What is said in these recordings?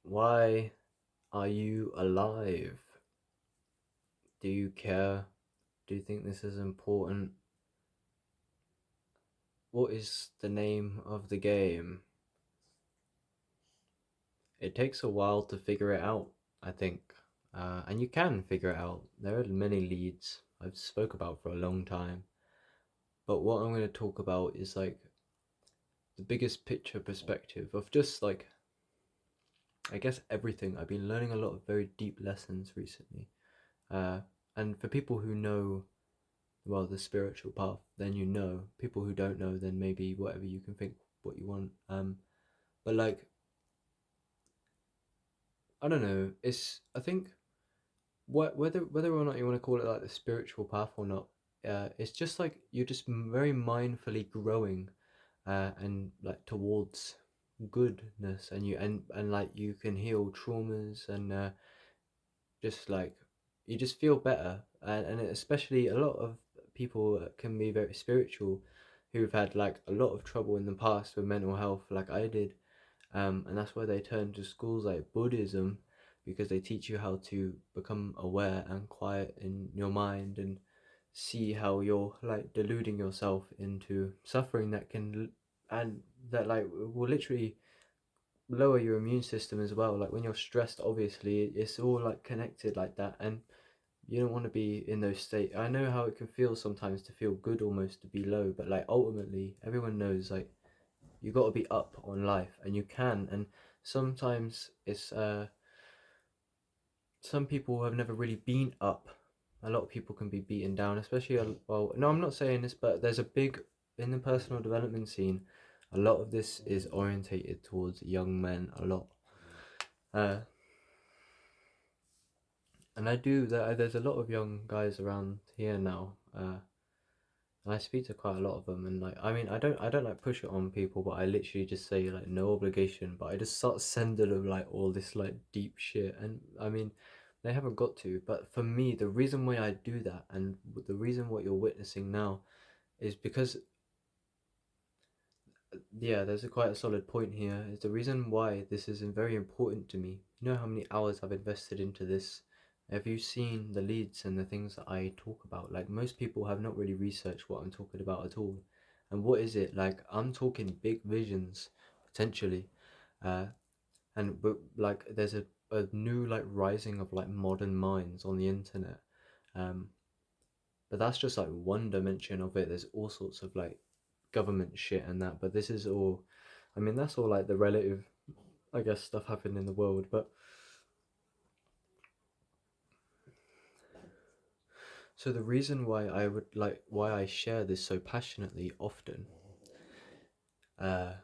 Why are you alive? Do you care? Do you think this is important? What is the name of the game? It takes a while to figure it out, I think. And you can figure it out. There are many leads I've spoke about for a long time. But what I'm going to talk about is like the biggest picture perspective of just like, I guess, everything. I've been learning a lot of very deep lessons recently. Uh, and for people who know, well, the spiritual path, then you know. People who don't know, then maybe whatever, you can think what you want. But like, I don't know. I think whether or not you want to call it like the spiritual path or not, it's just like you're just very mindfully growing, and like towards goodness, and and like you can heal traumas, and just like you just feel better, and especially a lot of people can be very spiritual, who've had like a lot of trouble in the past with mental health, like I did. And that's why they turn to schools like Buddhism, because they teach you how to become aware and quiet in your mind, and see how you're like deluding yourself into suffering that can, and that like will literally lower your immune system as well. Like when you're stressed, obviously it's all like connected like that, and you don't want to be in those states. I know how it can feel sometimes to feel good, almost to be low, but like ultimately everyone knows like you got to be up on life, and you can. And sometimes it's some people have never really been up. A lot of people can be beaten down, especially well, no, I'm not saying this, but there's a big, in the personal development scene, a lot of this is orientated towards young men a lot. uh and there's a lot of young guys around here now, and I speak to quite a lot of them, and like, I mean, I don't like push it on people, but I literally just say like no obligation, but I just start sending them like all this like deep shit, and I mean, they haven't got to, but for me, the reason why I do that, and the reason what you're witnessing now, is because, yeah, there's a quite a solid point here. Is the reason why this is very important to me. You know how many hours I've invested into this? Have you seen the leads and the things that I talk about? Like, most people have not really researched what I'm talking about at all. And what is it? Like, I'm talking big visions, potentially. Uh, and but like there's a new like rising of like modern minds on the internet. Um, but that's just like one dimension of it. There's all sorts of like government shit and that, but this is all, I mean, that's all like the relative, I guess, stuff happening in the world. But so the reason why I would like, why I share this so passionately often, uh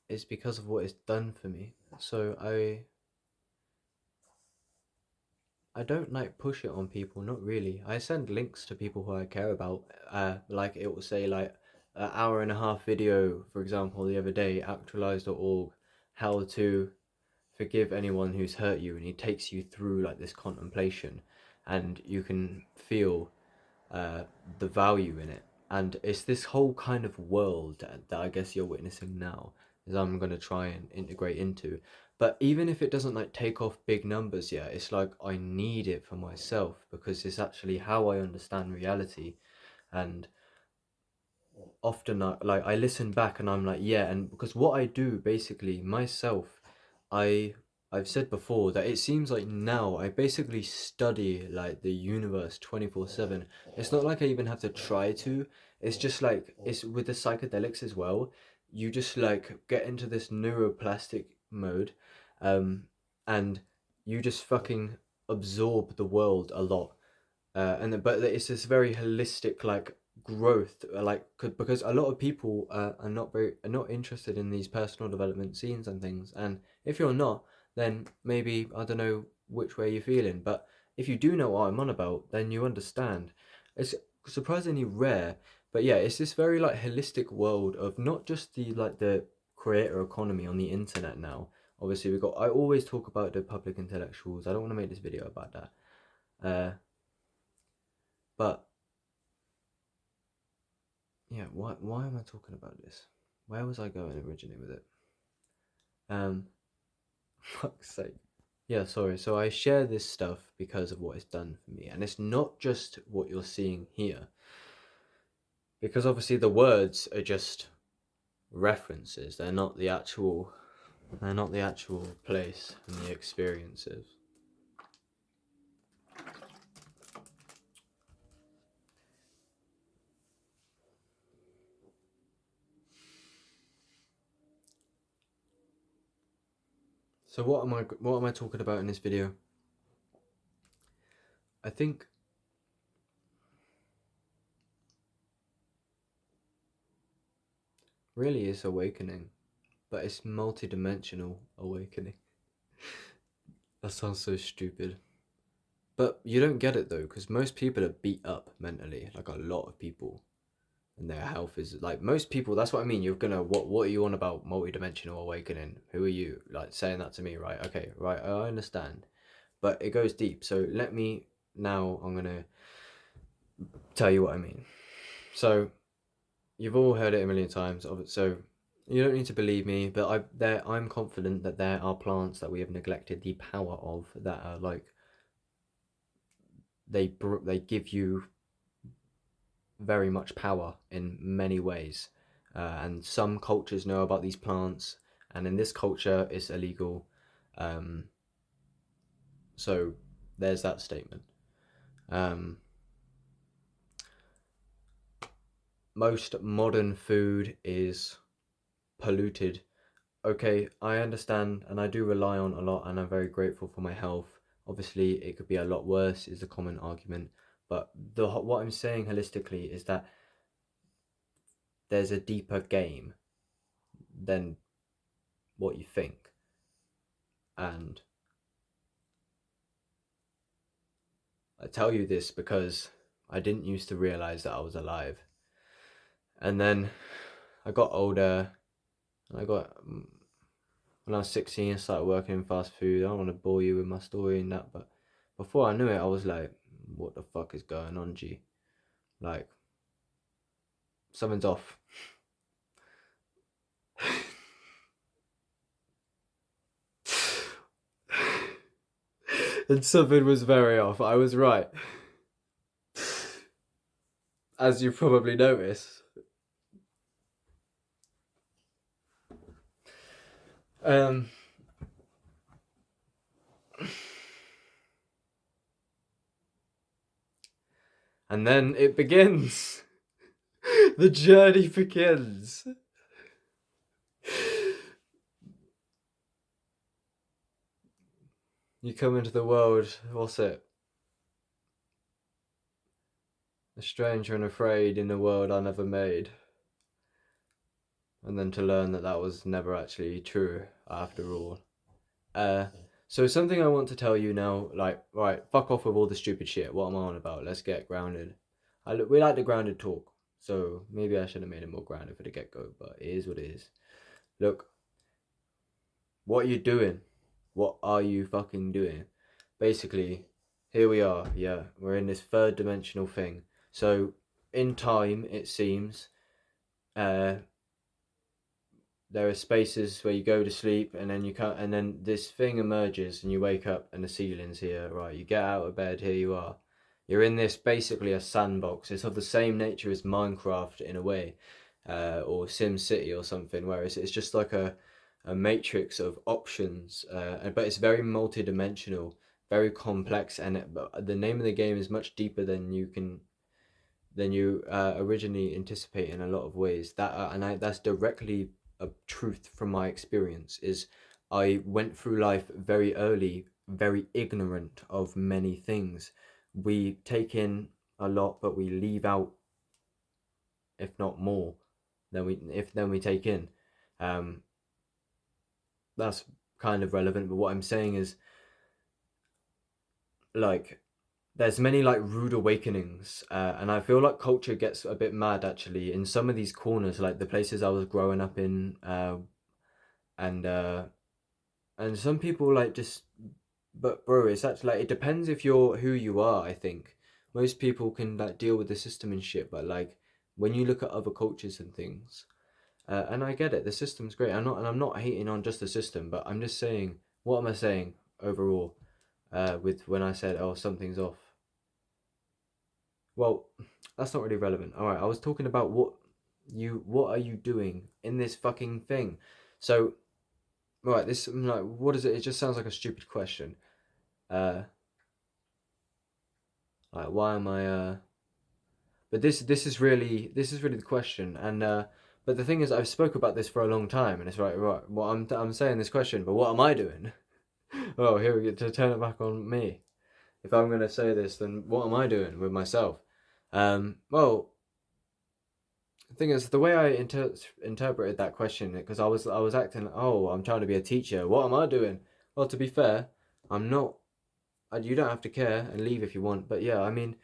is because of what it's done for me. So I don't like push it on people, not really. I send links to people who I care about. Like it will say like an hour and a half video, for example, the other day, actualize.org, how to forgive anyone who's hurt you, and he takes you through like this contemplation, and you can feel uh, the value in it. And it's this whole kind of world that I guess you're witnessing now, is I'm gonna try and integrate into. But even if it doesn't like take off big numbers yet, it's like I need it for myself, because it's actually how I understand reality. And often I listen back and I'm like, yeah, and because what I do basically myself, I I've said before that it seems like now I basically study like the universe 24/7. It's not like I even have to try to. It's just like, it's with the psychedelics as well. You just like get into this neuroplastic mode, um, and you just fucking absorb the world a lot. But it's this very holistic like growth, like because a lot of people are not interested in these personal development scenes and things. And if you're not, then maybe I don't know which way you're feeling, but if you do know what I'm on about, then you understand. It's surprisingly rare, but yeah, it's this very like holistic world of not just the like the creator economy on the internet now. Obviously, I always talk about the public intellectuals. I don't want to make this video about that. uh but yeah, why am I talking about this? where was I going originally with it? Fuck's sake. Yeah, sorry. So I share this stuff because of what it's done for me, and it's not just what you're seeing here, because obviously the words are just references. They're not the actual. They're not the actual place and the experiences. So what am I talking about in this video? I think really is awakening, but it's multi-dimensional awakening. That sounds so stupid. But you don't get it though, because most people are beat up mentally, like a lot of people. And their health is like most people, that's what I mean. You're gonna what are you on about multi-dimensional awakening? Who are you? Like saying that to me, right? Okay, right, I understand. But it goes deep. So I'm gonna tell you what I mean. So you've all heard it a million times of it, so you don't need to believe me, but I'm confident that there are plants that we have neglected the power of that are like they give you very much power in many ways, and some cultures know about these plants, and in this culture it's illegal. Um, so there's that statement. Um, Most modern food is polluted. Okay, I understand, and I do rely on a lot, and I'm very grateful for my health. Obviously, it could be a lot worse, is a common argument. But what I'm saying holistically is that there's a deeper game than what you think. And I tell you this because I didn't used to realize that I was alive. And then I got older, and when I was 16, I started working in fast food. I don't want to bore you with my story and that, but before I knew it, I was like, what the fuck is going on, G? Like, something's off. And something was very off. I was right. As you probably noticed. Um, and then it begins. The journey begins. You come into the world, what's it? A stranger and afraid in a world I never made. And then to learn that that was never actually true after all. Uh, so something I want to tell you now, like, right, fuck off with all the stupid shit. What am I on about? Let's get grounded. We like the grounded talk, so maybe I should have made it more grounded for the get-go, but it is what it is. Look, what are you doing? What are you fucking doing? Basically, here we are, yeah, we're in this third dimensional thing. So, in time, it seems, uh, there are spaces where you go to sleep and then you can't, and then this thing emerges and you wake up and the ceiling's here, right? You get out of bed, here you are. You're in this basically a sandbox. It's of the same nature as Minecraft in a way, or Sim City or something, where it's just like a matrix of options, but it's very multi-dimensional, very complex, and but the name of the game is much deeper than you originally anticipate in a lot of ways. That's directly a truth from my experience. Is I went through life very early, very ignorant of many things. We take in a lot, but we leave out, if not more, than we take in. Um, that's kind of relevant. But what I'm saying is, like, there's many like rude awakenings, and I feel like culture gets a bit mad actually in some of these corners, like the places I was growing up in, and and some people like just, but bro, it's actually like it depends if you're who you are. I think most people can like deal with the system and shit, but like when you look at other cultures and things, And I get it. The system's great. I'm not hating on just the system, but I'm just saying, what am I saying overall? With when I said, oh, something's off. Well, that's not really relevant. All right, I was talking about what are you doing in this fucking thing? So, right, this like, what is it? It just sounds like a stupid question. Uh, like, why am I? But this is really the question, and but the thing is, I've spoke about this for a long time, and it's right. Well, I'm saying this question, but what am I doing? Oh, here we get to turn it back on me. If I'm gonna say this, then what am I doing with myself? Well, the thing is, the way I interpreted that question, because I was acting, oh, I'm trying to be a teacher. What am I doing? Well, to be fair, I'm not. You don't have to care and leave if you want, but yeah, I mean,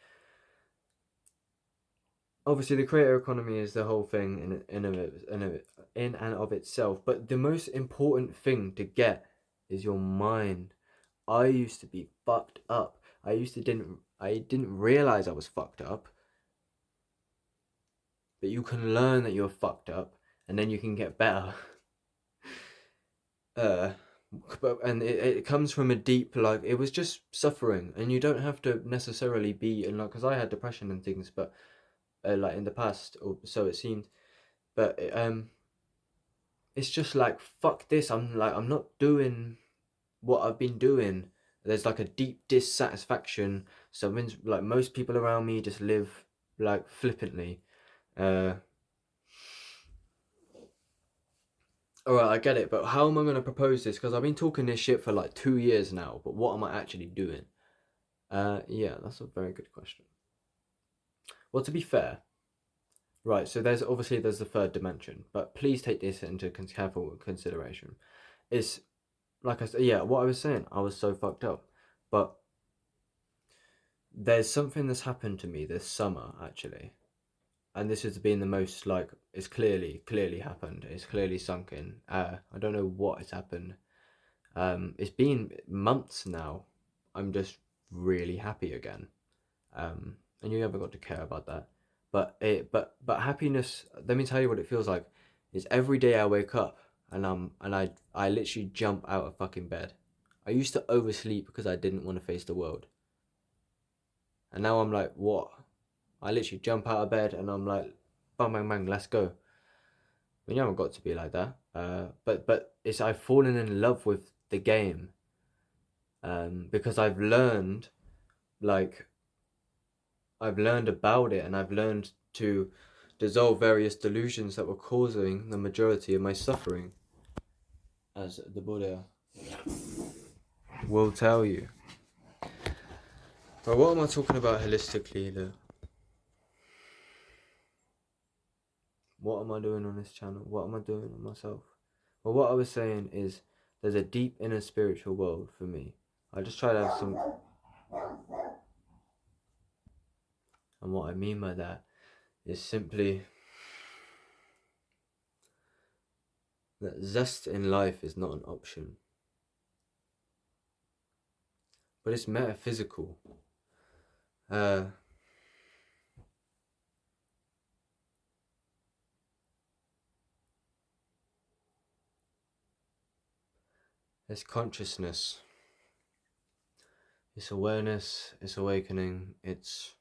obviously the creator economy is the whole thing in and of itself. But the most important thing to get is your mind. I used to be fucked up. I didn't realize I was fucked up. But you can learn that you're fucked up, and then you can get better. uh, and it comes from a deep, like, it was just suffering, and you don't have to necessarily be in, like, because I had depression and things, but like in the past, or so it seemed. But it's just like, fuck this. I'm not doing what I've been doing. There's like a deep dissatisfaction. So like most people around me just live like flippantly. Uh, all right, I get it, but how am I gonna propose this? Because I've been talking this shit for like 2 years now. But what am I actually doing? Yeah, that's a very good question. Well, to be fair, right. So there's the third dimension, but please take this into careful consideration. It's like I said, yeah, what I was saying, I was so fucked up. But there's something that's happened to me this summer, actually. And this has been the most, like, it's clearly happened. It's clearly sunk in. I don't know what has happened. It's been months now. I'm just really happy again. And you never got to care about that. But happiness, let me tell you what it feels like, is every day I wake up and I literally jump out of fucking bed. I used to oversleep because I didn't want to face the world. And now I'm like, what? I literally jump out of bed and I'm like, bang bang bang, let's go. But you haven't got to be like that. But it's I've fallen in love with the game. Because like I've learned about it, and I've learned to dissolve various delusions that were causing the majority of my suffering, as the Buddha will tell you. But what am I talking about holistically, though? What am I doing on this channel? What am I doing on myself? Well, what I was saying is there's a deep inner spiritual world for me. I just try to have some... And what I mean by that is simply that zest in life is not an option. But it's metaphysical. It's consciousness. It's awareness, it's awakening, it's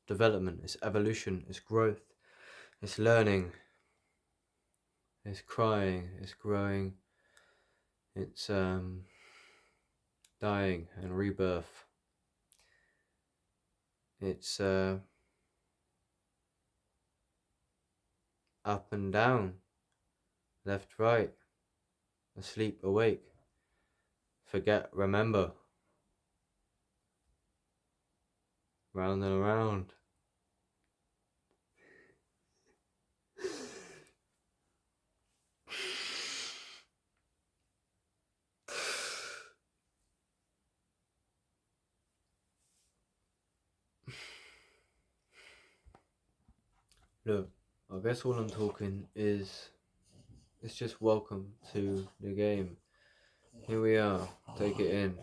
development, it's evolution, it's growth, it's learning, it's crying, it's growing, it's dying and rebirth. It's up and down, left, right, asleep, awake, forget, remember, round and around. Look, I guess all I'm talking is, it's just welcome to the game. Here we are, take it in.